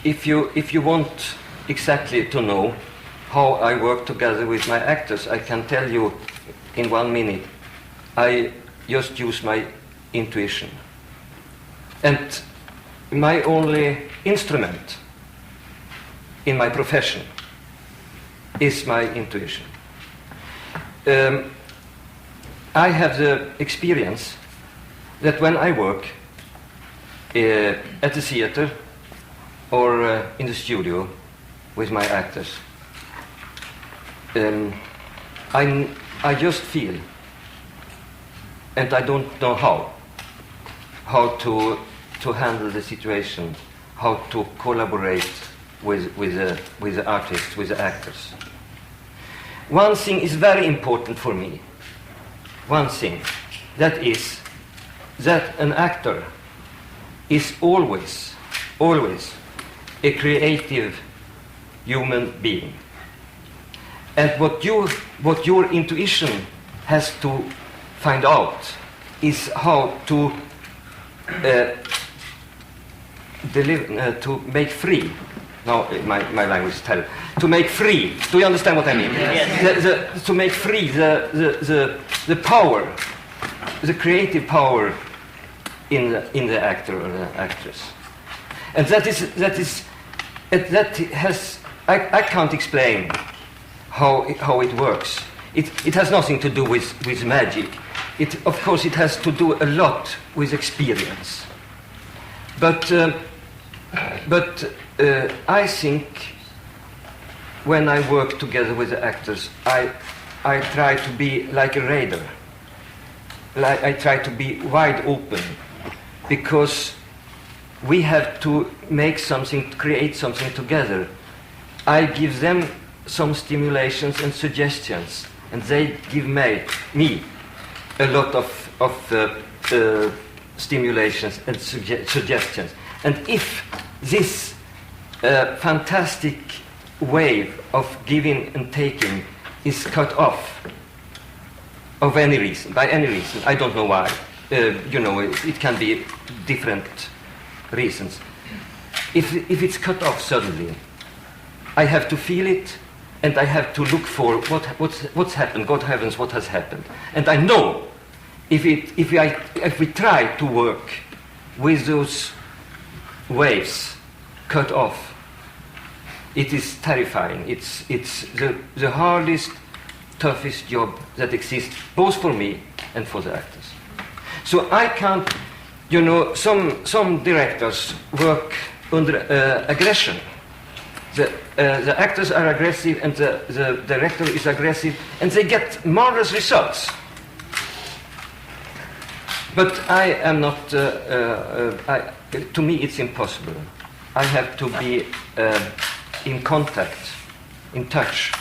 if you want exactly to know how I work together with my actors, I can tell you in 1 minute. I just use my intuition. And my only instrument in my profession is my intuition. I have the experience that when I work at the theater or in the studio with my actors, I just feel, and I don't know how to handle the situation, how to collaborate with the artists, with the actors. One thing is very important for me. One thing, that is that an actor is always a creative human being. And what your intuition has to find out is how to to make free. Now my language is terrible. To make free. Do you understand what I mean? Yes. To make free the power, the creative power in the actor or the actress. And that has I can't explain how it works. It has nothing to do with magic. Of course it has to do a lot with experience. But I think when I work together with the actors, I try to be like a radar. I try to be wide open, because we have to make something, create something together. I give them some stimulations and suggestions, and they give me a lot of stimulations and suggestions. And if this fantastic wave of giving and taking is cut off of any reason, by any reason, I don't know why, it can be different reasons. If it's cut off suddenly, I have to feel it, and I have to look for what's happened. God heavens, what has happened? And I know if we try to work with those waves cut off, it is terrifying. It's the hardest, toughest job that exists, both for me and for the actors. So I can't, some directors work under aggression. The actors are aggressive and the director is aggressive, and they get marvelous results. But I am not, to me it's impossible. I have to be in contact, in touch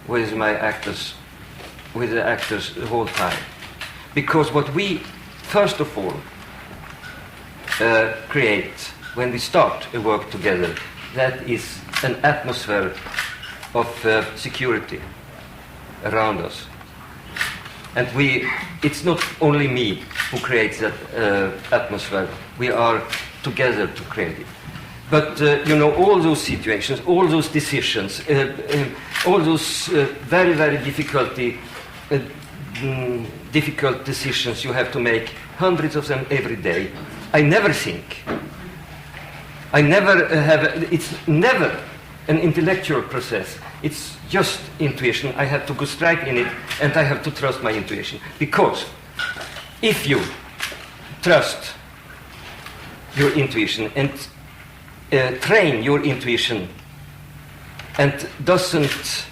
with my actors, with the actors the whole time. Because what we, first of all, create when we start a work together, that is an atmosphere of security around us. And it's not only me who creates that atmosphere, we are together to create it. But, all those situations, all those decisions, all those very, very difficult decisions you have to make, hundreds of them every day, I never think. I never it's never an intellectual process. It's just intuition. I have to go straight in it, and I have to trust my intuition. Because if you trust your intuition and train your intuition and doesn't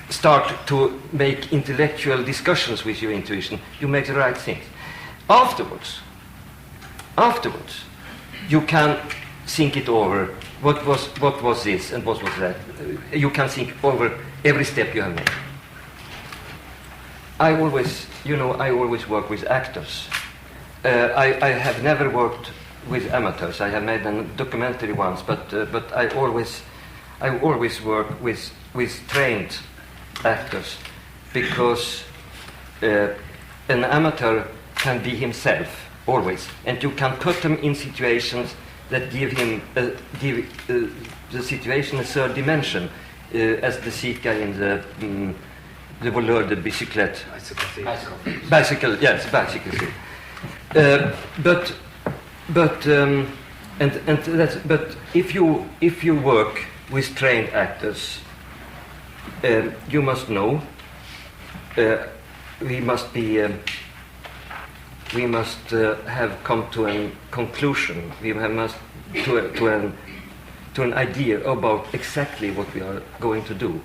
start to make intellectual discussions with your intuition, you make the right things. Afterwards, you can think it over. What was this and what was that? You can think over every step you have made. I always work with actors. I have never worked with amateurs. I have made a documentary once, but I always work with trained actors, because an amateur can be himself always, and you can put them in situations that give the situation a third dimension, as the Sika in the voleur de bicyclette. Bicycle, yes, bicycle. But if you work with trained actors, you must know. We must have come to a conclusion. We must to an idea about exactly what we are going to do,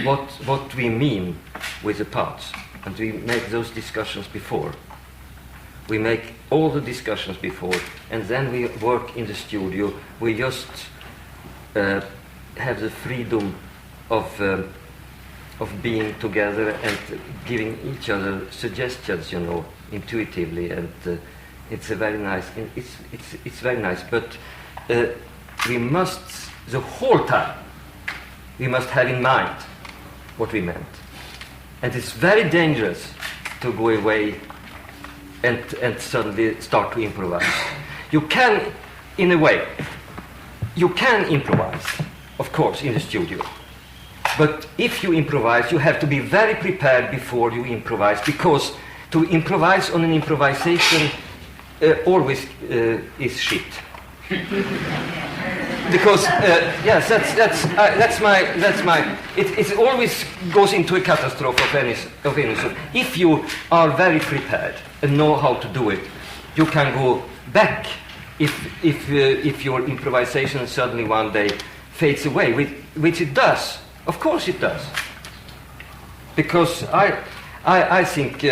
what we mean with the parts, and we make those discussions before. We make all the discussions before, and then we work in the studio. We just have the freedom of being together and giving each other suggestions, intuitively, and it's a very nice. It's very nice, but we must the whole time. We must have in mind what we meant, and it's very dangerous to go away and suddenly start to improvise. You can, in a way, you can improvise, of course, in the studio. But if you improvise, you have to be very prepared before you improvise, because to improvise on an improvisation always is shit. Because yes, that's my. It always goes into a catastrophe of any sort. If you are very prepared and know how to do it, you can go back. If your improvisation suddenly one day fades away, which it does. Of course it does. Because I think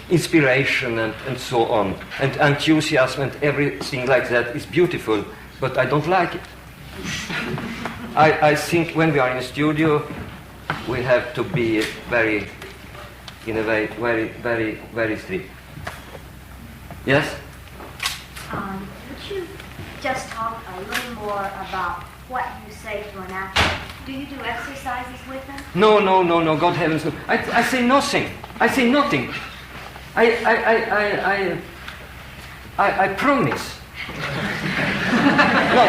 inspiration and so on, and enthusiasm and everything like that is beautiful, but I don't like it. I think when we are in a studio, we have to be very strict. Yes? Would you just talk a little more about what you say to an actor? Do you do exercises with them? No, God heavens no. I say nothing. I say nothing. I promise. No,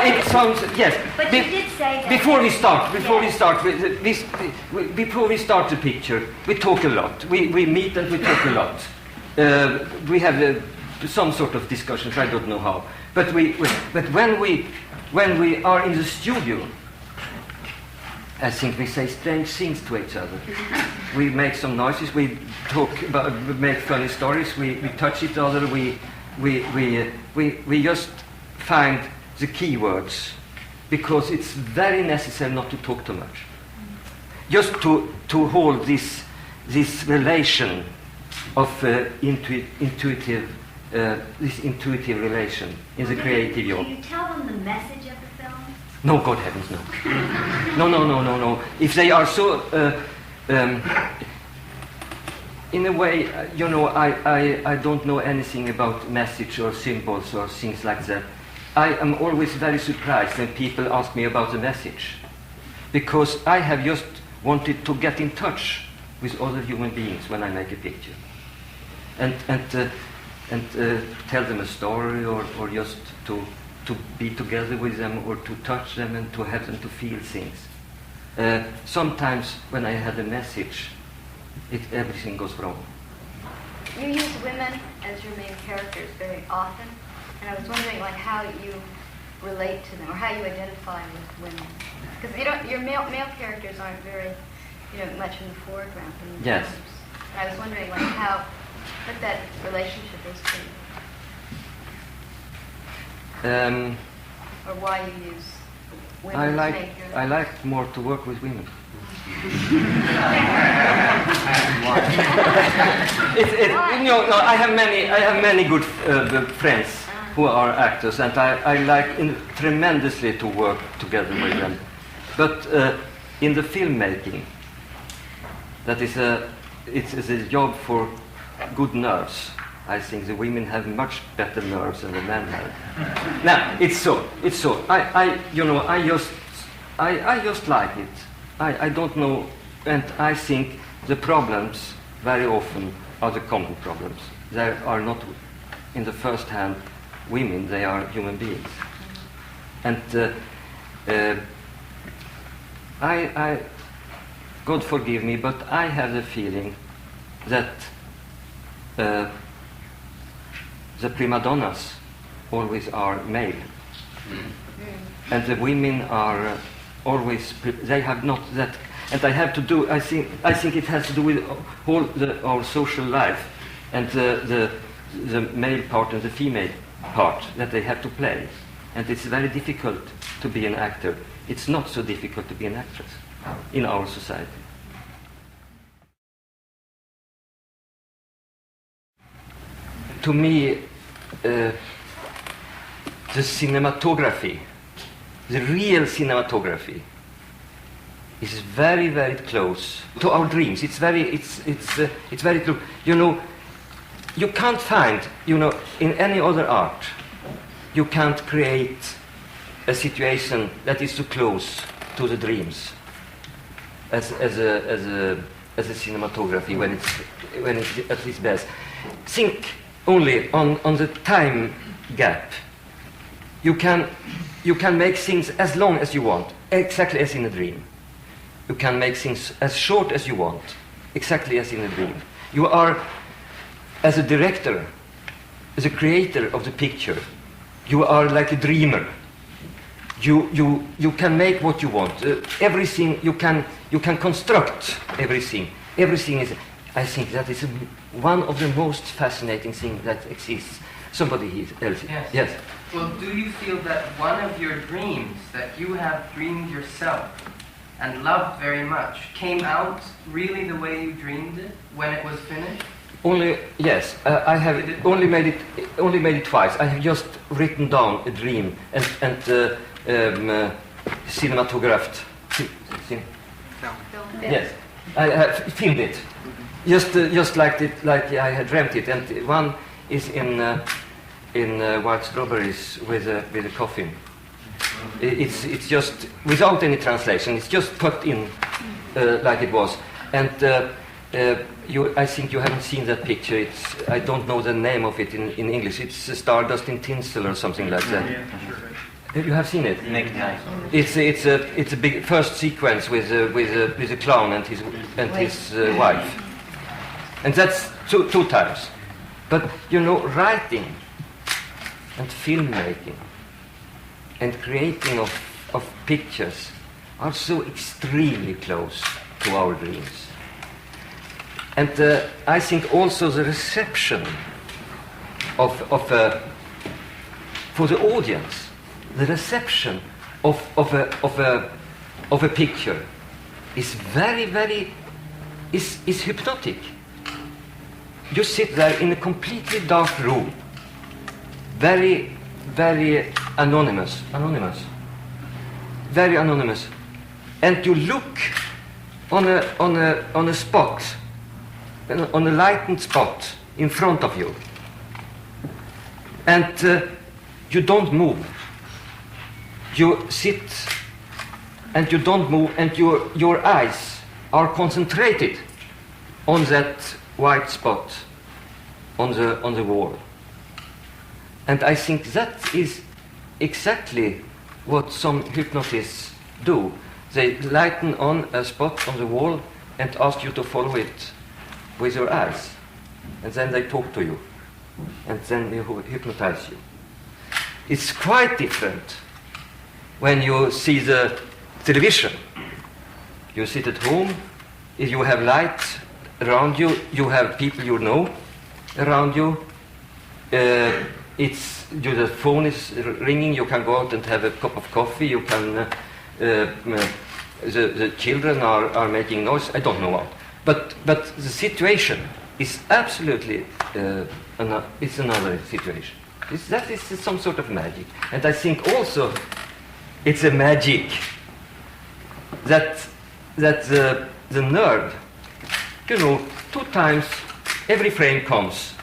it sounds, yes. But you did say that. Before we start the picture, we talk a lot. We meet and we talk a lot. We have some sort of discussions. I don't know how. But when we are in the studio, I think we say strange things to each other. We make some noises. We talk about, make funny stories. We touch each other. We just find the key words, because it's very necessary not to talk too much. Just to hold this relation of intuitive relation in the creative job. Do you tell them the message of the film? No, God heavens, no. No. If they are so, in a way, I don't know anything about message or symbols or things like that. I am always very surprised when people ask me about the message, because I have just wanted to get in touch with other human beings when I make a picture, and tell them a story, or just to be together with them, or to touch them and to have them to feel things. Sometimes when I had a message, everything goes wrong. You use women as your main characters very often, and I was wondering how you relate to them, or how you identify with women. Because your male characters aren't very, much in the foreground in the yes. films. And I was wondering what that relationship is to you. Or why you use women to make your... I like more to work with women. I have many good friends who are actors, and I like tremendously to work together with them. But in the filmmaking, it's a job for good nerves. I think the women have much better nerves than the men have. Now it's so. I just like it. I don't know, and I think the problems very often are the common problems. They are not in the first hand women, they are human beings. And God forgive me, but I have the feeling that the prima donnas always are male. And the women are always, they have not that, and I have to do, I think it has to do with our social life, and the male part and the female part that they have to play. And it's very difficult to be an actor. It's not so difficult to be an actress in our society. To me, the cinematography, the real cinematography, is very, very close to our dreams. It's very close. You know, you can't find, you know, in any other art, you can't create a situation that is so close to the dreams as a cinematography when it's at its best. Think only on the time gap. You can make things as long as you want, exactly as in a dream. You can make things as short as you want, exactly as in a dream. You are, as a director, as a creator of the picture, you are like a dreamer. You can make what you want. Everything you can construct everything. Everything is. I think that is one of the most fascinating things that exists. Somebody else. Yes. Well, do you feel that one of your dreams that you have dreamed yourself and loved very much came out really the way you dreamed it when it was finished? Only yes. I have only made it twice. I have just written down a dream and cinematographed. Yes, I have filmed it. Just like I had dreamt it, and one is in White Strawberries with a coffin. It's just without any translation. It's just put in like it was, and I think you haven't seen that picture. I don't know the name of it in English. It's Stardust in Tinsel or something like that. Yeah, sure. You have seen it? It's a big first sequence with a clown and his wife. And that's two times. But, you know, writing and filmmaking and creating of pictures are so extremely close to our dreams. And I think also the reception for the audience, the reception of a picture is very is hypnotic. You sit there in a completely dark room, very anonymous, very anonymous, and you look on a spot, on a lightened spot in front of you, and you don't move. You sit and you don't move, and your eyes are concentrated on that white spot on the wall. And I think that is exactly what some hypnotists do. They lighten on a spot on the wall and ask you to follow it with your eyes. And then they talk to you. And then they hypnotize you. It's quite different when you see the television. You sit at home, if you have light around you, you have people you know around you. The phone is ringing, you can go out and have a cup of coffee, you can the children are making noise, I don't know what. But the situation is absolutely it's another situation. That is some sort of magic. And I think also it's a magic that the nerve, you know, 2 times every frame comes,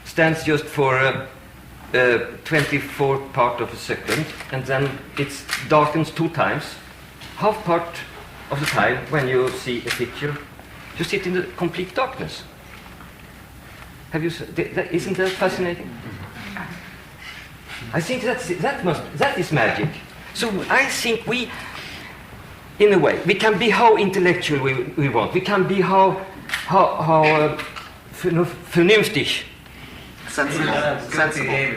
stands just for a 24th part of a second, and then it darkens 2 times. Half part of the time when you see a picture, you sit in the complete darkness. Isn't that fascinating? I think that is magic. So I think we, in a way, we can be how intellectual we want. We can be how vernünftig.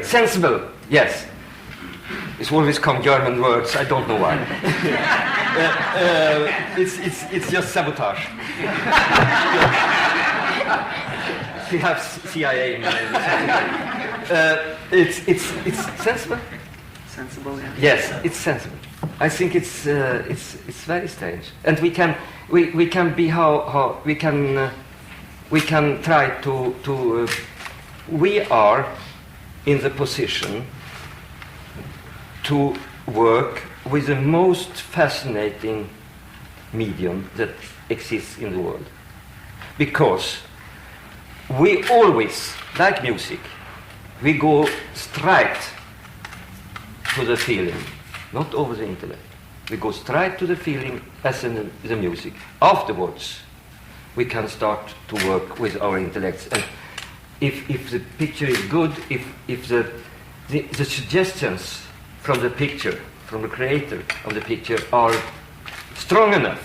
Sensible, yes. It's always come German words, I don't know why. It's just sabotage. Perhaps CIA. It's sensible. Sensible, yeah. Yes, it's sensible. I think it's very strange, and we can be how we can try to we are in the position to work with the most fascinating medium that exists in the world, because we always, like music, we go straight to the feeling, not over the intellect. We go straight to the feeling as in the music. Afterwards, we can start to work with our intellects. And if the picture is good, if the suggestions from the picture, from the creator of the picture are strong enough,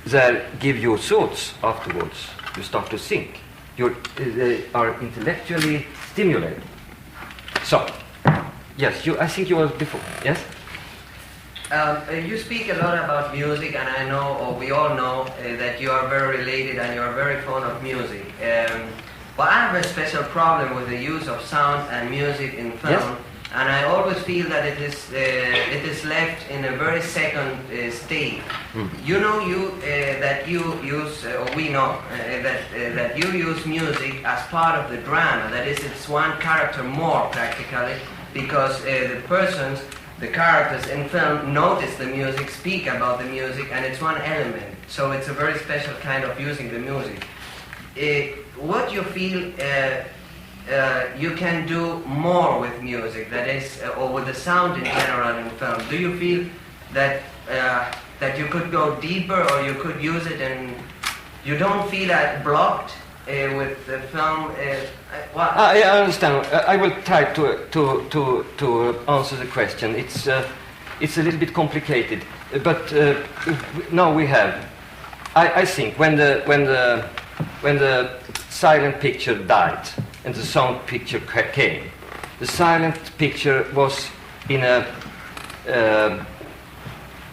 they give you thoughts afterwards. You start to think. They are intellectually stimulated. So, yes, I think you were before. Yes? You speak a lot about music, and I know, or we all know, that you are very related and you are very fond of music. But I have a special problem with the use of sound and music in film, yes? And I always feel that it is left in a very second state. You know that you use, or we know that you use music as part of the drama. That is, it's one character more practically, because the characters in film notice the music, speak about the music, and it's one element. So it's a very special kind of using the music. What you feel you can do more with music, that is, or with the sound in general in film? Do you feel that you could go deeper, or you could use it and you don't feel that blocked with the film? I understand. I will try to answer the question. It's a little bit complicated, but now we have. I think when the silent picture died and the sound picture came, the silent picture was in a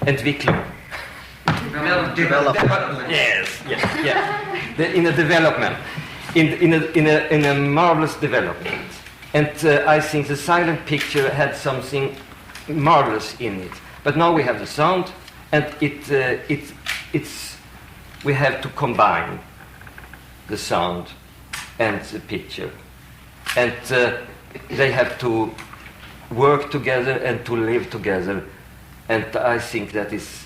Entwicklung. Development. Yes. In a development, in a marvelous development, and I think the silent picture had something marvelous in it. But now we have the sound, and we have to combine the sound and the picture, and they have to work together and to live together. And I think that is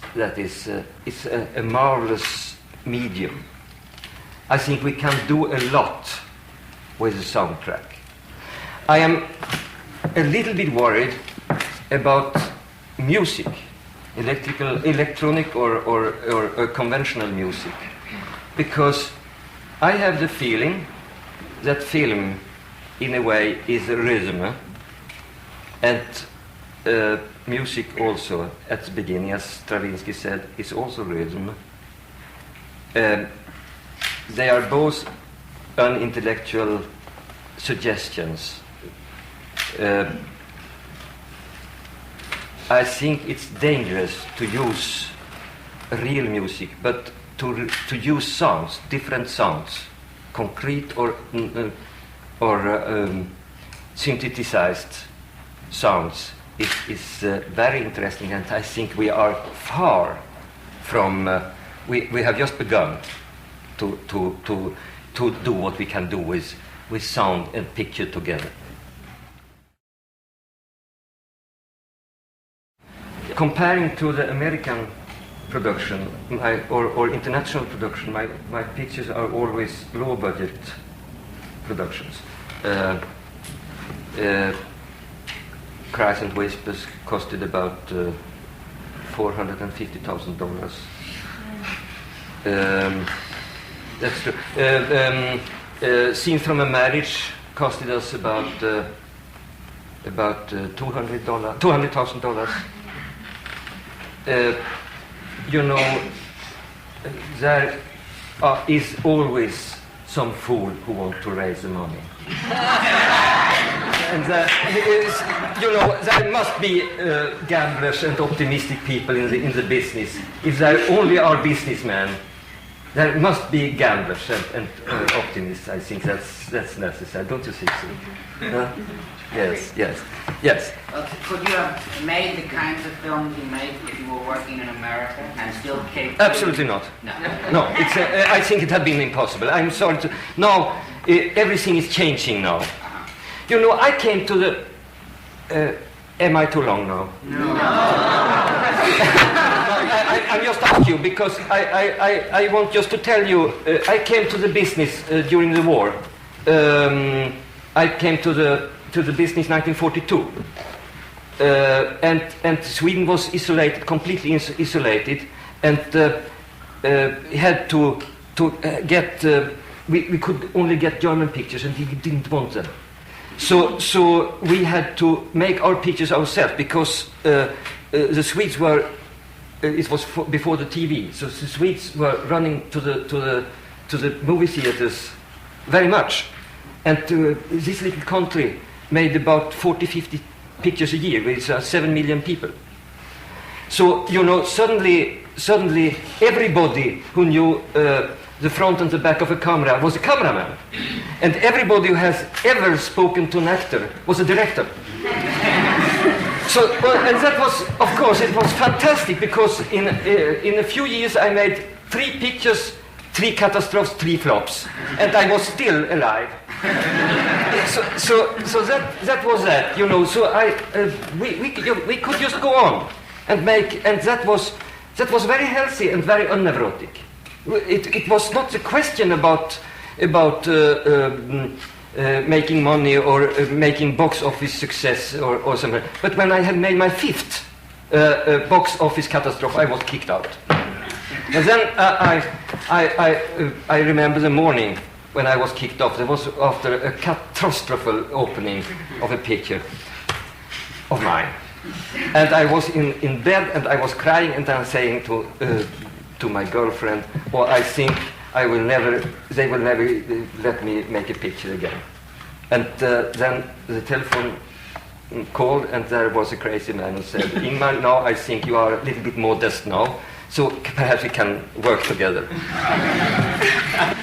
it's a marvelous medium. I think we can do a lot with the soundtrack. I am a little bit worried about music, electronic or conventional music, because I have the feeling that film, in a way, is a rhythm, and music also, at the beginning, as Stravinsky said, is also rhythm. They are both unintellectual suggestions. I think it's dangerous to use real music, but to use sounds, different sounds, concrete or synthesized sounds, is very interesting, and I think we are far from. We have just begun to do what we can do with sound and picture together. Comparing to the American production or international production, my pictures are always low budget productions. Cries and Whispers costed about $450,000. That's true. Scene from a Marriage costed us about about $200,000. You know, there is always some fool who wants to raise the money. And there is, you know, there must be gamblers and optimistic people in the business. If there only are businessmen, there must be gamblers and optimists. I think that's necessary. Don't you think so? Yes. Could you have made the kinds of films you made if you were working in America and still keep? Absolutely not. No. It's I think it had been impossible. I'm sorry to. Now everything is changing now. You know, I came to the. Am I too long now? No. I just ask you because I want just to tell you. I came to the business during the war. I came to the business 1942, and Sweden was isolated, completely isolated, and had to get. We could only get German pictures, and we didn't want them. So we had to make our pictures ourselves because the Swedes were. It was before the TV, so the Swedes were running to the movie theaters very much, and this little country made about 40-50 pictures a year with 7 million people. So you know, suddenly everybody who knew the front and the back of a camera was a cameraman, and everybody who has ever spoken to an actor was a director. So, and that was, of course, it was fantastic because in a few years I made 3 pictures, 3 catastrophes, 3 flops, and I was still alive. so that was that, you know. So we could just go on and make, and that was very healthy and very unneurotic. It was not the question about making money or making box office success or something. But when I had made my 5th box office catastrophe, I was kicked out. And then I remember the morning when I was kicked off. There was after a catastrophic opening of a picture of mine, and I was in bed and I was crying and I'm saying to my girlfriend, "Well, I think they will never let me make a picture again." And then the telephone called, and there was a crazy man who said, "Ingmar, now I think you are a little bit modest now, so perhaps we can work together."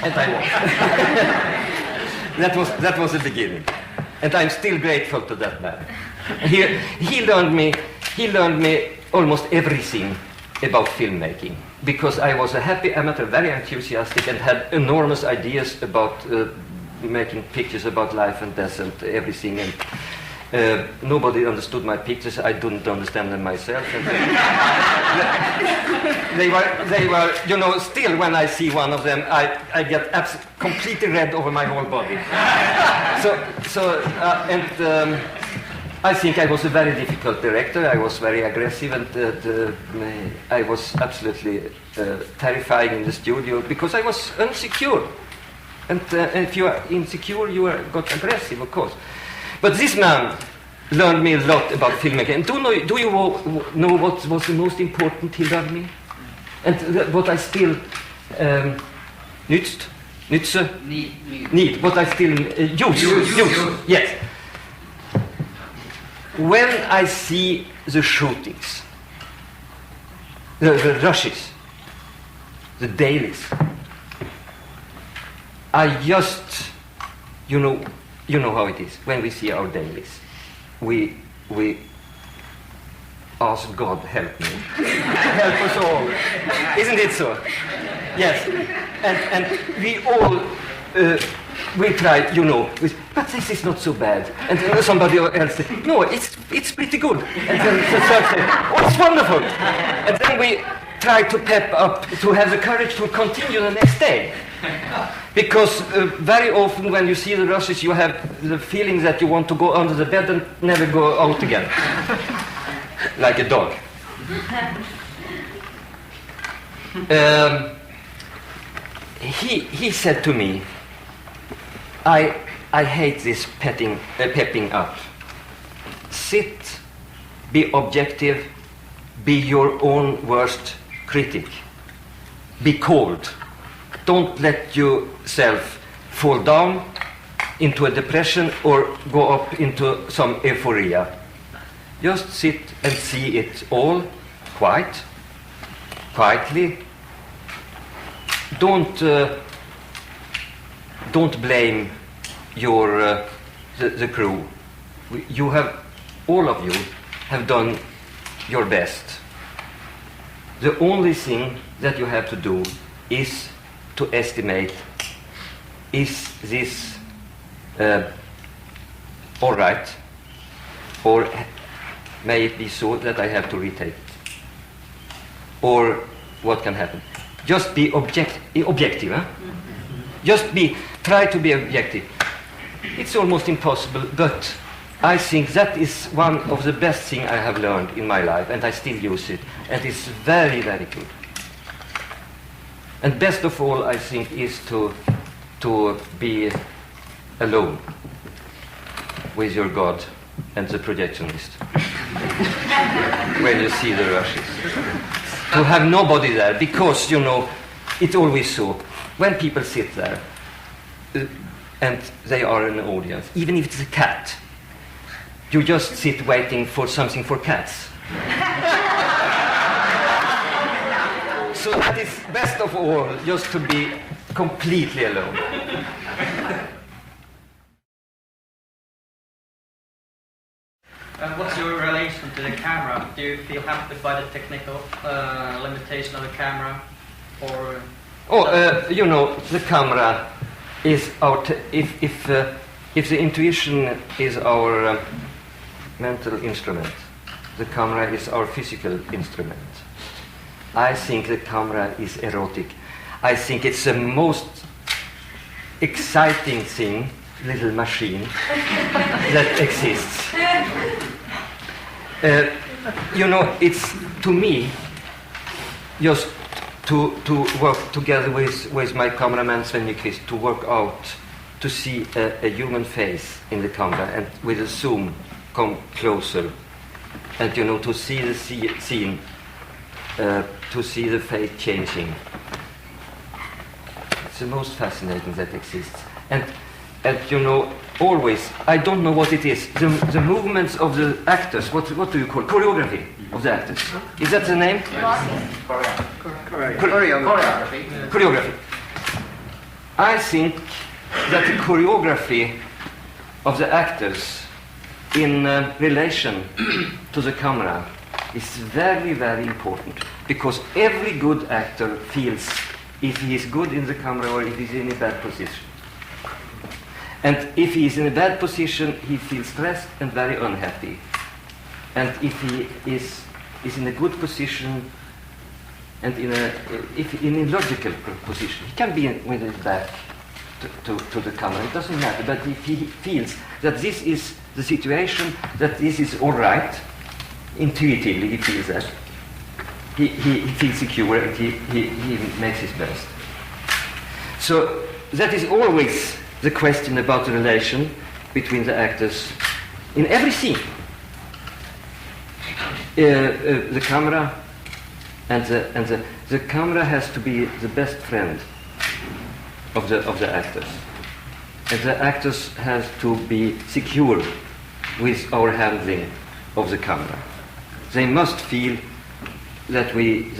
And I was. that was the beginning, and I'm still grateful to that man. He learned me almost everything about filmmaking, because I was a happy amateur, very enthusiastic, and had enormous ideas about making pictures about life and death and everything. And nobody understood my pictures. I didn't understand them myself. And they were, you know. Still, when I see one of them, I get completely red over my whole body. I think I was a very difficult director. I was very aggressive, and I was absolutely terrifying in the studio because I was insecure. And if you are insecure, you got aggressive, of course. But this man learned me a lot about filmmaking. And do you know what was the most important he learned me? And what I still need, what I still use. Yes. When I see the shootings, the rushes, the dailies, I just, you know how it is. When we see our dailies, we ask God, help me, help us all. Isn't it so? Yes. And we all. We try, you know, but this is not so bad. And then somebody else says, no, it's pretty good. And then the third says, oh, it's wonderful. And then we try to pep up, to have the courage to continue the next day. Because very often when you see the rushes, you have the feeling that you want to go under the bed and never go out again. Like a dog. He said to me, I hate this pepping up. sit, be objective, be your own worst critic. Be cold. Don't let yourself fall down into a depression or go up into some euphoria. Just sit and see it all quietly. Don't blame your the crew. All of you have done your best. The only thing that you have to do is to estimate, is this all right, or may it be so that I have to retake it, or what can happen. Just be objective. Huh? Just try to be objective. It's almost impossible, but I think that is one of the best things I have learned in my life, and I still use it, and it's very, very good. And best of all, I think, is to be alone with your God and the projectionist when you see the rushes. To have nobody there, because, it's always so. When people sit there, and they are an audience, even if it's a cat, you just sit waiting for something for cats. So that is best of all, just to be completely alone. What's your relation to the camera? Do you feel happy by the technical limitation of the camera, or? The camera is our. If the intuition is our mental instrument, the camera is our physical instrument. I think the camera is erotic. I think it's the most exciting thing, little machine, that exists. It's, to me, just to work together with my cameraman Sven Nyquist, to work out, to see a human face in the camera, and with a zoom come closer, and to see the scene, to see the face changing. It's the most fascinating that exists. And always, I don't know what it is, the movements of the actors, what do you call it? Choreography of the actors. Is that the name? Choreography. I think that the choreography of the actors in relation to the camera is very, very important, because every good actor feels if he is good in the camera or if he is in a bad position. And if he is in a bad position, he feels stressed and very unhappy. And if he is in a good position and in a logical position, he can be with his back to the camera. It doesn't matter. But if he feels that this is the situation, that this is all right, intuitively he feels that. He feels secure, and he makes his best. So that is always the question about the relation between the actors in every scene. The camera and the camera has to be the best friend of the actors, and the actors has to be secure with our handling of the camera. They must feel that we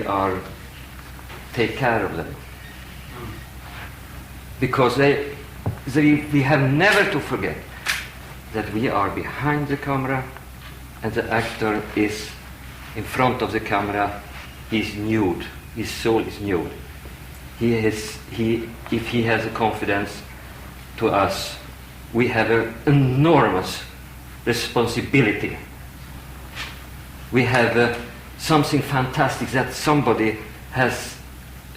are take care of them, because we have never to forget that we are behind the camera and the actor is in front of the camera. He's nude. His soul is nude. If he has a confidence to us, we have an enormous responsibility. We have something fantastic that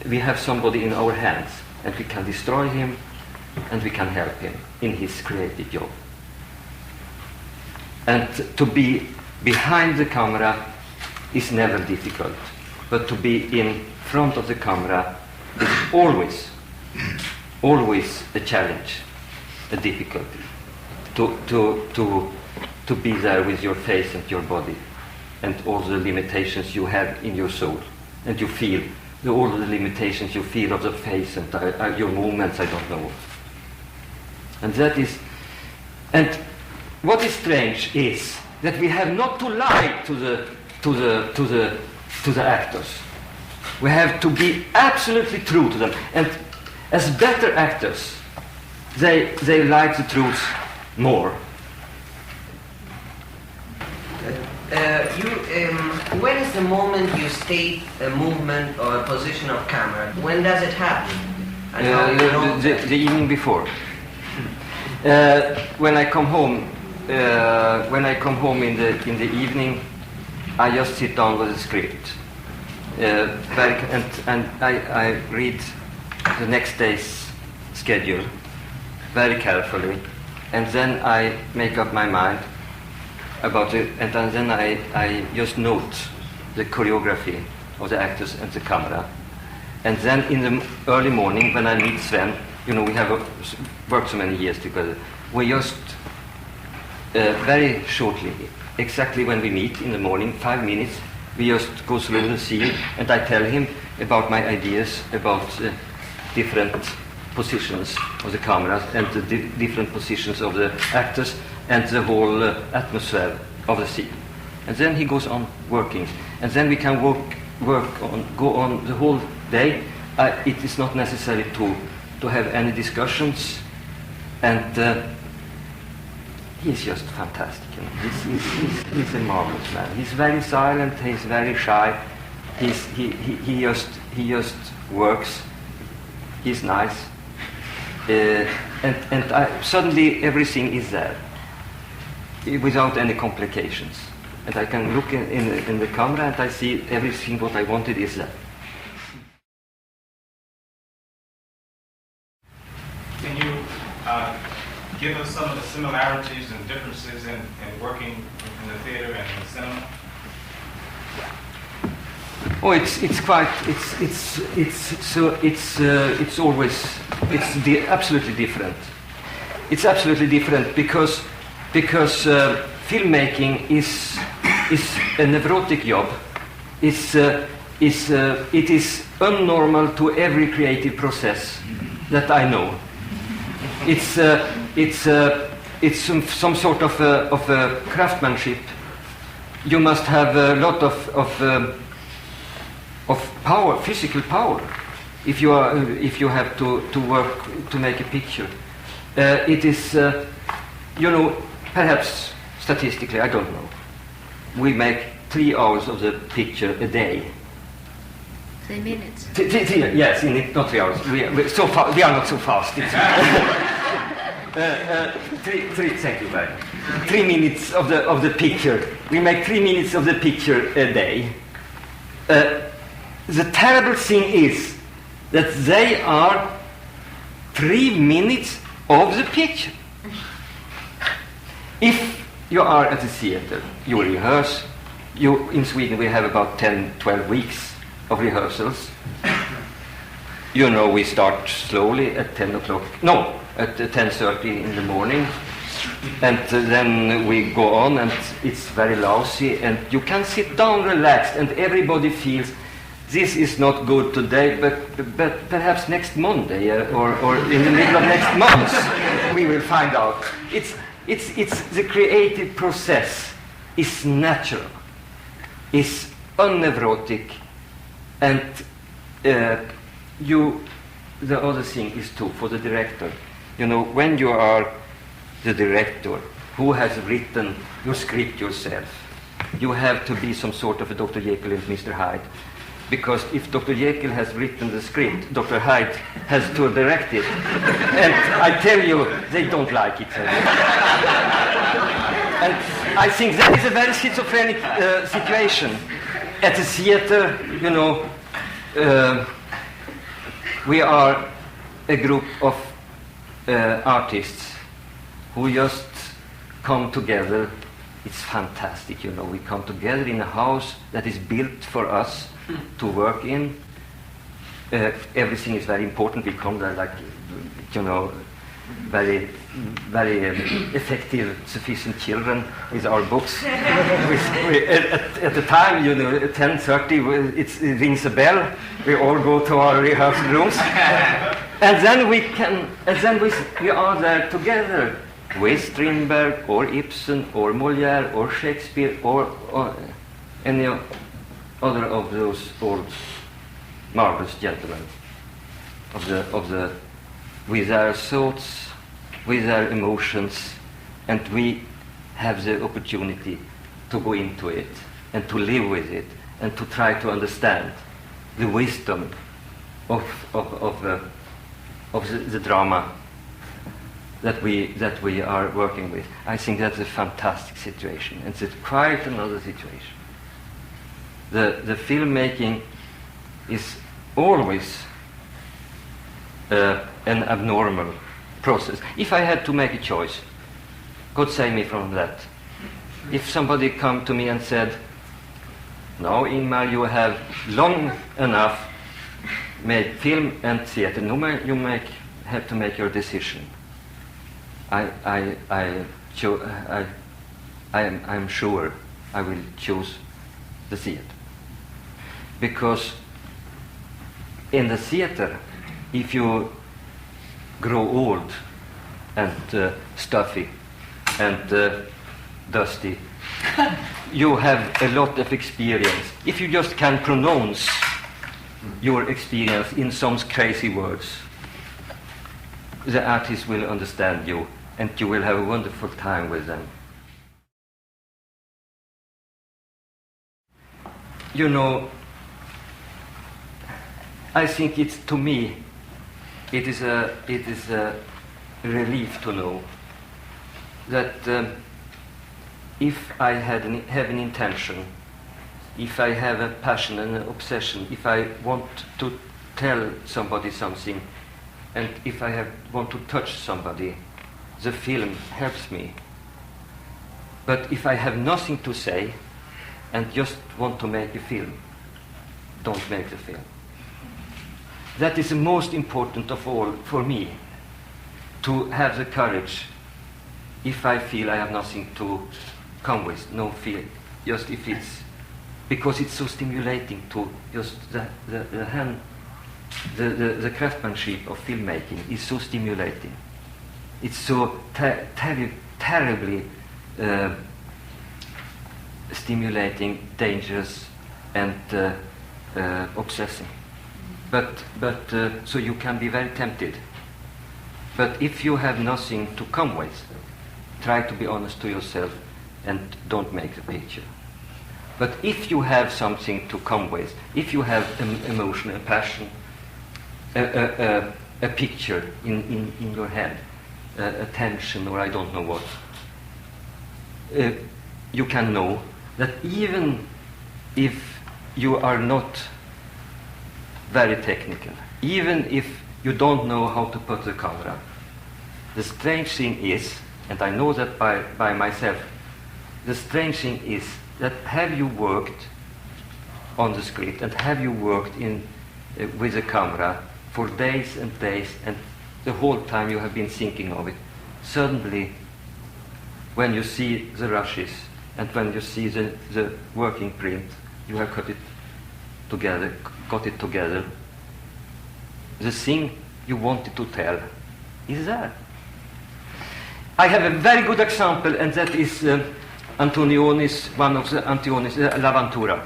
we have somebody in our hands, and we can destroy him and we can help him in his creative job. And to be behind the camera is never difficult, but to be in front of the camera is always a challenge, a difficulty. to be there with your face and your body and all the limitations you have in your soul, and you feel all the limitations you feel of the face and your movements, I don't know. And that is, and what is strange is that we have not to lie to the actors. We have to be absolutely true to them. And as better actors, they like the truth more. When is the moment you state a movement or a position of camera? When does it happen? And how do you know the evening before. When I come home in the evening, I just sit down with the script, and I read the next day's schedule very carefully, and then I make up my mind about it, and then I just note the choreography of the actors and the camera. And then in the early morning when I meet Sven, we have worked so many years together, we just very shortly, exactly when we meet in the morning, 5 minutes, we just go through the scene, and I tell him about my ideas about different positions of the cameras and the different positions of the actors and the whole atmosphere of the scene. And then he goes on working, and then we can go on the whole day. It is not necessary to have any discussions, and he's just fantastic. He's a marvelous man. He's very silent. He's very shy. He just works. He's nice, and suddenly everything is there without any complications. And I can look in the camera, and I see everything what I wanted is there. Can you give us some of the similarities and differences in working in the theater and in the cinema? Oh, it's absolutely different. It's absolutely different because filmmaking is a neurotic job. It is unnormal to every creative process that I know. It's some sort of a craftsmanship. You must have a lot of power, physical power, if you have to work to make a picture. It is, perhaps statistically, I don't know. We make 3 hours of the picture a day. 3 minutes. Yes, not 3 hours. We are not so fast. Thank you very much. 3 minutes of the picture. We make 3 minutes of the picture a day. The terrible thing is that they are 3 minutes of the picture. If you are at the theater, you rehearse. In Sweden we have about 10-12 weeks of rehearsals. We start slowly at 10 o'clock. No, at 10:30 in the morning. And then we go on, and it's very lousy, and you can sit down relaxed, and everybody feels this is not good today, but perhaps next Monday or in the middle of next month we will find out. It's the creative process is natural, is unneurotic, and the other thing is too for the director. When you are the director who has written your script yourself, you have to be some sort of a Dr. Jekyll and Mr. Hyde. Because if Dr. Jekyll has written the script, Dr. Hyde has to direct it. And I tell you, they don't like it. And I think that is a very schizophrenic situation. At the theater, we are a group of artists who just come together. It's fantastic, we come together in a house that is built for us to work in. Everything is very important. We come there like, very effective, sufficient children with our books. At the time, 10:30, it rings a bell. We all go to our rehearsal rooms, and then we are there together with Strindberg or Ibsen or Molière or Shakespeare or any other of those old marvelous gentlemen with their thoughts, with their emotions, and we have the opportunity to go into it and to live with it and to try to understand the wisdom of the drama that we are working with. I think that's a fantastic situation, and it's quite another situation. The filmmaking is always an abnormal process. If I had to make a choice, God save me from that. If somebody come to me and said, "No, Ingmar, you have long enough made film and theater. No, have to make your decision." I'm sure I will choose the theater, because in the theater, if you grow old and stuffy and dusty, you have a lot of experience. If you just can pronounce your experience in some crazy words, the artist will understand you, and you will have a wonderful time with them. I think to me, it is a relief to know that if I have an intention, if I have a passion and an obsession, if I want to tell somebody something, and if I want to touch somebody, the film helps me. But if I have nothing to say and just want to make a film, don't make the film. That is the most important of all for me, to have the courage, if I feel I have nothing to come with, no fear, just if it's, because it's so stimulating to just the hand, the craftsmanship of filmmaking is so stimulating. It's so terribly stimulating, dangerous, and obsessing. But so you can be very tempted. But if you have nothing to come with, try to be honest to yourself and don't make the picture. But if you have something to come with, if you have emotion, a passion, a picture in your head, a tension, or I don't know what, you can know that even if you are not very technical, even if you don't know how to put the camera, the strange thing is, and I know that by myself, the strange thing is that have you worked on the script and have you worked with the camera for days and days, and the whole time you have been thinking of it, suddenly when you see the rushes and when you see the working print, you have got it together, the thing you wanted to tell is there. I have a very good example, and that is Antonioni's, one of the Antonioni's, L'Avventura.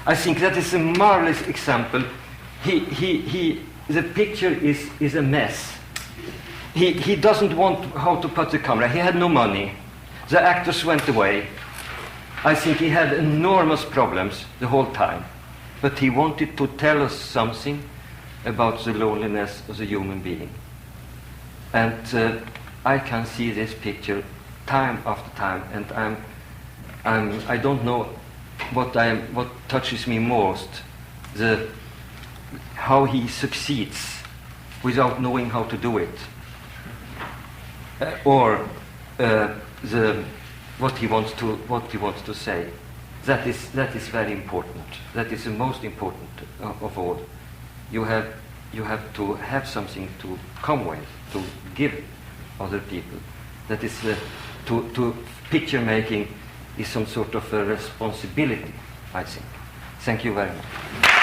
I think that is a marvelous example. The picture is a mess. He doesn't want how to put the camera. He had no money. The actors went away. I think he had enormous problems the whole time. But he wanted to tell us something about the loneliness of the human being. And I can see this picture time after time, and I don't know what touches me most, how he succeeds without knowing how to do it, or what he wants to say. That is very important. That is the most important of all. You you have to have something to come with, to give other people. That is, to picture making is some sort of a responsibility, I think. Thank you very much.